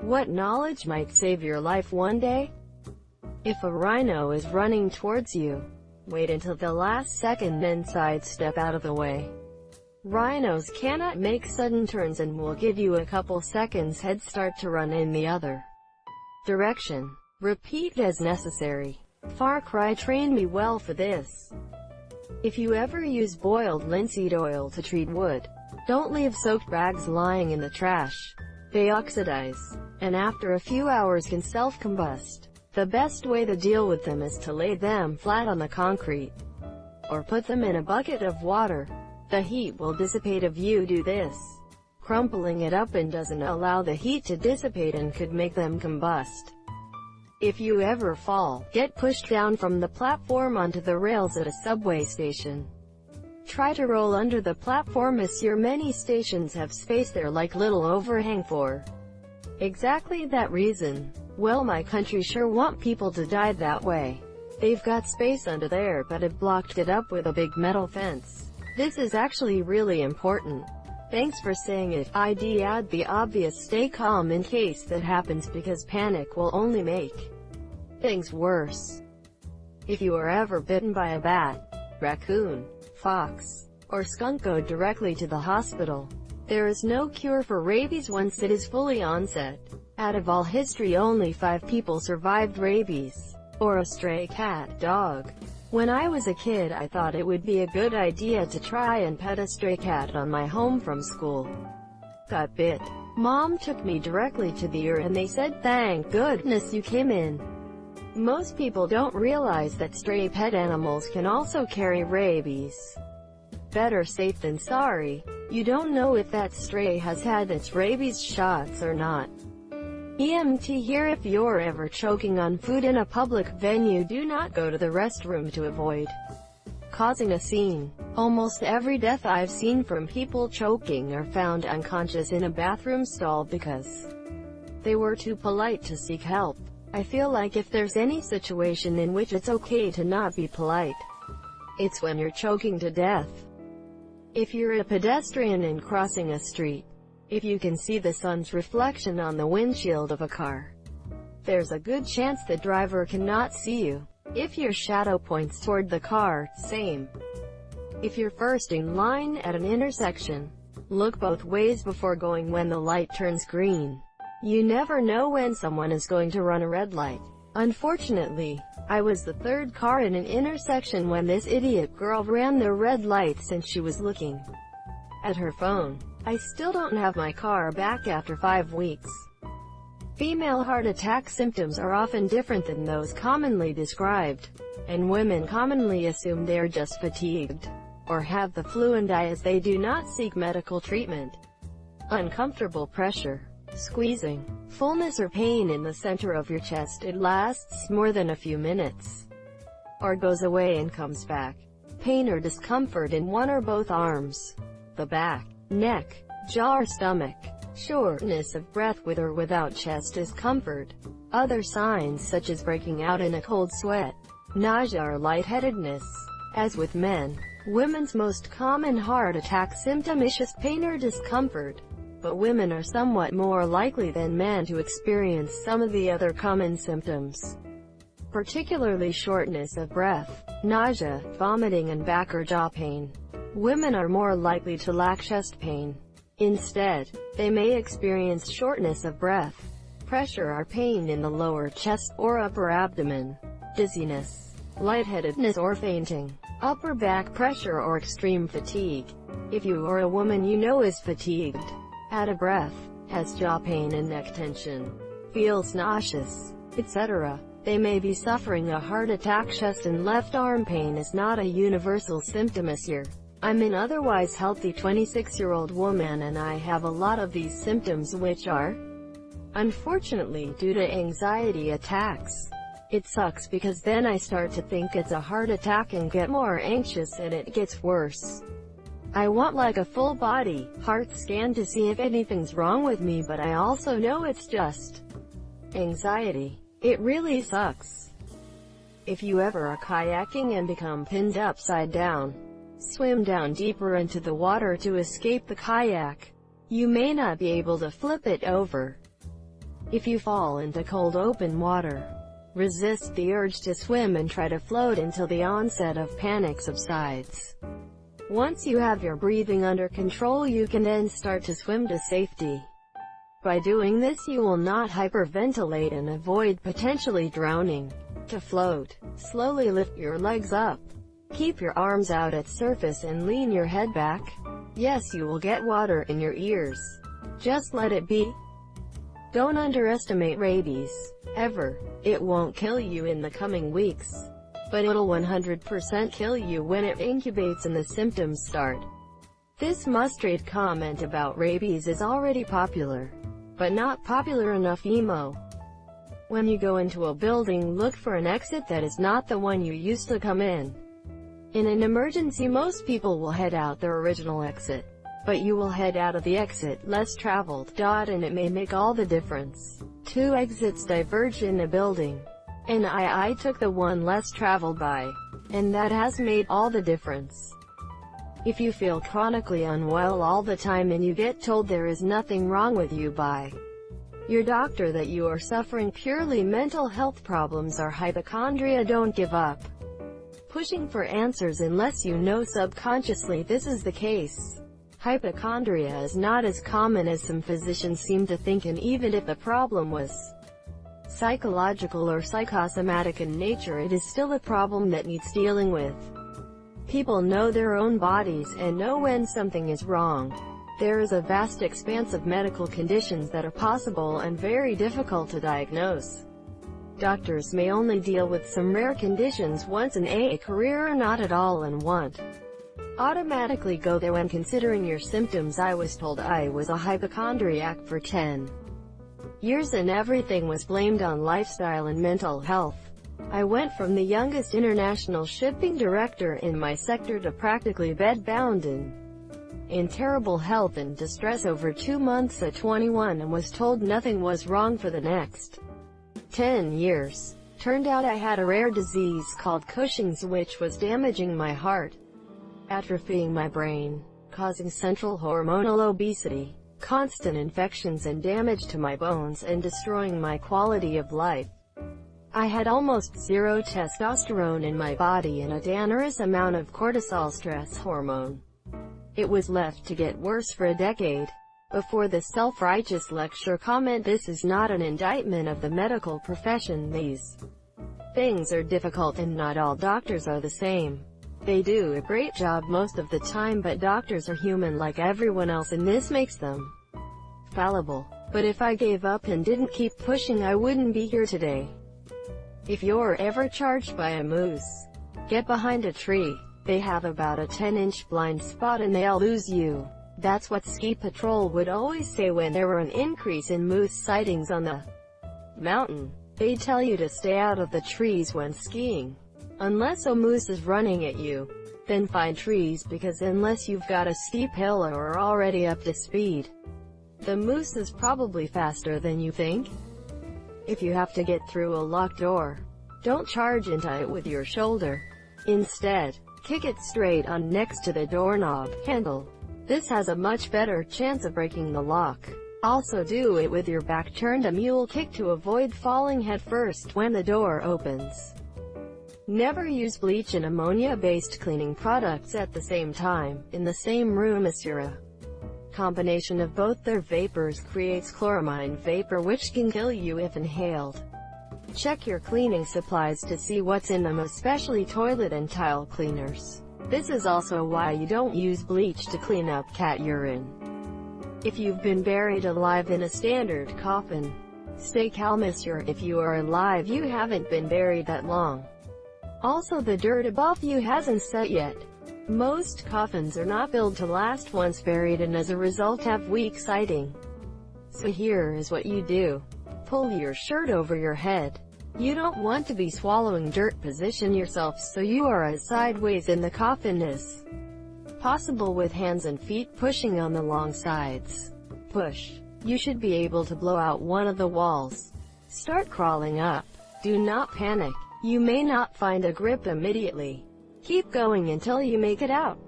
What knowledge might save your life one day? If a rhino is running towards you, wait until the last second then sidestep out of the way. Rhinos cannot make sudden turns and will give you a couple seconds head start to run in the other direction. Repeat as necessary. Far Cry trained me well for this. If you ever use boiled linseed oil to treat wood, don't leave soaked rags lying in the trash. They oxidize, and after a few hours can self-combust. The best way to deal with them is to lay them flat on the concrete, or put them in a bucket of water. The heat will dissipate if you do this. Crumpling it up and doesn't allow the heat to dissipate and could make them combust. If you ever fall, get pushed down from the platform onto the rails at a subway station. Try to roll under the platform as many stations have space there like little overhang for exactly that reason. Well, my country sure want people to die that way. They've got space under there but have blocked it up with a big metal fence. This is actually really important. Thanks for saying it. I'd add the obvious: stay calm in case that happens, because panic will only make things worse. If you are ever bitten by a bat, raccoon, fox, or skunk, go directly to the hospital. There is no cure for rabies once it is fully onset. Out of all history, only 5 people survived rabies, or a stray cat, dog. When I was a kid, I thought it would be a good idea to try and pet a stray cat on my home from school. Got bit. Mom took me directly to the ER and they said, "Thank goodness you came in." Most people don't realize that stray pet animals can also carry rabies. Better safe than sorry. You don't know if that stray has had its rabies shots or not. EMT here: if you're ever choking on food in a public venue, do not go to the restroom to avoid causing a scene. Almost every death I've seen from people choking are found unconscious in a bathroom stall because they were too polite to seek help. I feel like if there's any situation in which it's okay to not be polite, it's when you're choking to death. If you're a pedestrian and crossing a street, if you can see the sun's reflection on the windshield of a car, there's a good chance the driver cannot see you. If your shadow points toward the car, same. If you're first in line at an intersection, look both ways before going when the light turns green. You never know when someone is going to run a red light. Unfortunately, I was the 3rd car in an intersection when this idiot girl ran the red lights and she was looking at her phone. I still don't have my car back after 5 weeks. Female heart attack symptoms are often different than those commonly described, and women commonly assume they are just fatigued or have the flu and die as they do not seek medical treatment. Uncomfortable pressure, squeezing, fullness or pain in the center of your chest. It lasts more than a few minutes, or goes away and comes back. Pain or discomfort in one or both arms, the back, neck, jaw or stomach. Shortness of breath with or without chest discomfort. Other signs such as breaking out in a cold sweat, nausea or lightheadedness. As with men, women's most common heart attack symptom is chest pain or discomfort, but women are somewhat more likely than men to experience some of the other common symptoms, particularly shortness of breath, nausea, vomiting and back or jaw pain. Women are more likely to lack chest pain. Instead, they may experience shortness of breath, pressure or pain in the lower chest or upper abdomen, dizziness, lightheadedness or fainting, upper back pressure or extreme fatigue. If you or a woman you know is fatigued, out of breath, has jaw pain and neck tension, feels nauseous, etc., they may be suffering a heart attack. Chest and left arm pain is not a universal symptom as here. I'm an otherwise healthy 26-year-old woman and I have a lot of these symptoms which are, unfortunately, due to anxiety attacks. It sucks because then I start to think it's a heart attack and get more anxious and it gets worse. I want like a full body heart scan to see if anything's wrong with me, but I also know it's just anxiety. It really sucks. If you ever are kayaking and become pinned upside down, swim down deeper into the water to escape the kayak. You may not be able to flip it over. If you fall into cold open water, resist the urge to swim and try to float until the onset of panic subsides. Once you have your breathing under control, you can then start to swim to safety. By doing this, you will not hyperventilate and avoid potentially drowning. To float, slowly lift your legs up. Keep your arms out at surface and lean your head back. Yes, you will get water in your ears. Just let it be. Don't underestimate rabies, ever. It won't kill you in the coming weeks, but it'll 100% kill you when it incubates and the symptoms start. This must-read comment about rabies is already popular, but not popular enough emo. When you go into a building, look for an exit that is not the one you used to come in. In an emergency, most people will head out their original exit, but you will head out of the exit less traveled, and it may make all the difference. 2 exits diverge in a building, and I took the one less traveled by, and that has made all the difference. If you feel chronically unwell all the time and you get told there is nothing wrong with you by your doctor, that you are suffering purely mental health problems or hypochondria, don't give up pushing for answers unless you know subconsciously this is the case. Hypochondria is not as common as some physicians seem to think, and even if the problem was psychological or psychosomatic in nature, it is still a problem that needs dealing with. People know their own bodies and know when something is wrong. There is a vast expanse of medical conditions that are possible and very difficult to diagnose. Doctors may only deal with some rare conditions once in a career or not at all, and won't automatically go there when considering your symptoms. I was told I was a hypochondriac for 10 years and everything was blamed on lifestyle and mental health. I went from the youngest international shipping director in my sector to practically bed-bound and in terrible health and distress over 2 months at 21, and was told nothing was wrong for the next 10 years. Turned out I had a rare disease called Cushing's, which was damaging my heart, atrophying my brain, causing central hormonal obesity, constant infections and damage to my bones, and destroying my quality of life. I had almost zero testosterone in my body and a dangerous amount of cortisol, stress hormone. It was left to get worse for a decade. Before the self-righteous lecture comment, this is not an indictment of the medical profession. These things are difficult and not all doctors are the same. They do a great job most of the time, but doctors are human like everyone else, and this makes them fallible. But if I gave up and didn't keep pushing, I wouldn't be here today. If you're ever charged by a moose, get behind a tree. They have about a 10-inch blind spot and they'll lose you. That's what Ski Patrol would always say when there were an increase in moose sightings on the mountain. They'd tell you to stay out of the trees when skiing. Unless a moose is running at you, then find trees, because unless you've got a steep hill or are already up to speed, the moose is probably faster than you think. If you have to get through a locked door, don't charge into it with your shoulder. Instead, kick it straight on next to the doorknob handle. This has a much better chance of breaking the lock. Also do it with your back turned, a mule kick, to avoid falling headfirst when the door opens. Never use bleach and ammonia-based cleaning products at the same time, in the same room as youre. Combination of both their vapors creates chloramine vapor, which can kill you if inhaled. Check your cleaning supplies to see what's in them, especially toilet and tile cleaners. This is also why you don't use bleach to clean up cat urine. If you've been buried alive in a standard coffin, stay calm as youre. If you are alive, you haven't been buried that long. Also, the dirt above you hasn't set yet. Most coffins are not built to last once buried, and as a result have weak siding. So here is what you do. Pull your shirt over your head. You don't want to be swallowing dirt. Position yourself so you are as sideways in the coffin as possible, with hands and feet pushing on the long sides. Push. You should be able to blow out one of the walls. Start crawling up. Do not panic. You may not find a grip immediately. Keep going until you make it out.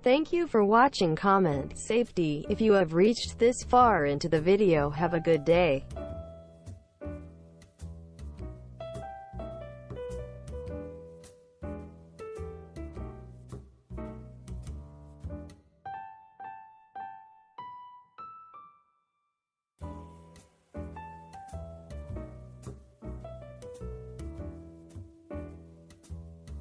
Thank you for watching. Comment safety if you have reached this far into the video. Have a good day.